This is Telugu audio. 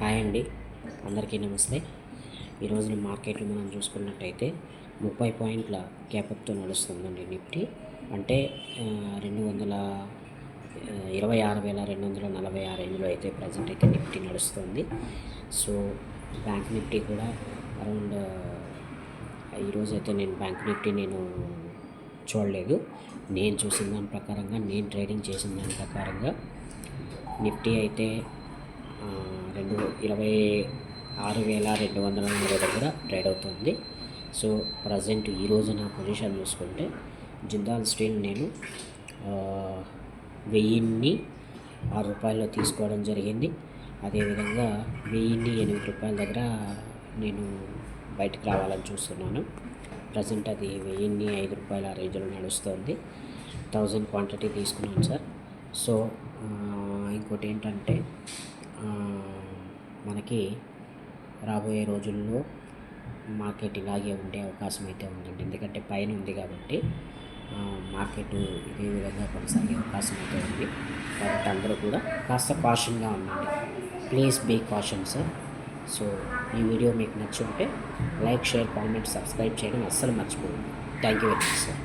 హాయ్ అండి, అందరికీ నమస్తే. ఈరోజు మార్కెట్లో మనం చూసుకున్నట్టయితే 30 పాయింట్ల గ్యాప్అప్తో నడుస్తుందండి నిఫ్టీ. అంటే 26,246 రేంజ్లో అయితే ప్రజెంట్ అయితే నిఫ్టీ నడుస్తుంది. సో బ్యాంక్ నిఫ్టీ కూడా అరౌండ్ ఈరోజు అయితే నేను బ్యాంక్ నిఫ్టీ చూడలేదు. నేను చూసిన దాని ప్రకారంగా, నేను ట్రేడింగ్ చేసిన దాని ప్రకారంగా నిఫ్టీ అయితే 26,240 దగ్గర ట్రేడ్ అవుతుంది. సో ప్రజెంట్ ఈరోజు నా పొజిషన్ చూసుకుంటే జిందాల్ స్టీల్ నేను 1,006 తీసుకోవడం జరిగింది. అదేవిధంగా 1,008 రూపాయల దగ్గర నేను బయటకు రావాలని చూస్తున్నాను. ప్రజెంట్ అది 1,005 రూపాయల రేంజ్లో నడుస్తుంది. 1000 క్వాంటిటీ తీసుకున్నాను సార్. సో ఇంకోటి ఏంటంటే మనకి రాబోయే రోజుల్లో మార్కెట్ ఇలాగే ఉండే అవకాశం అయితే ఉందండి. ఎందుకంటే పైన ఉంది కాబట్టి మార్కెట్ ఇదే విధంగా కొనసాగే అవకాశం అయితే ఉంది. కాబట్టి అందరూ కూడా కాస్త కాషన్గా ఉండండి. Please be caution sir. So ఈ వీడియో మీకు నచ్చి ఉంటే లైక్, షేర్, కామెంట్, సబ్స్క్రైబ్ చేయడం అస్సలు మర్చిపోండి. Thank you very much sir.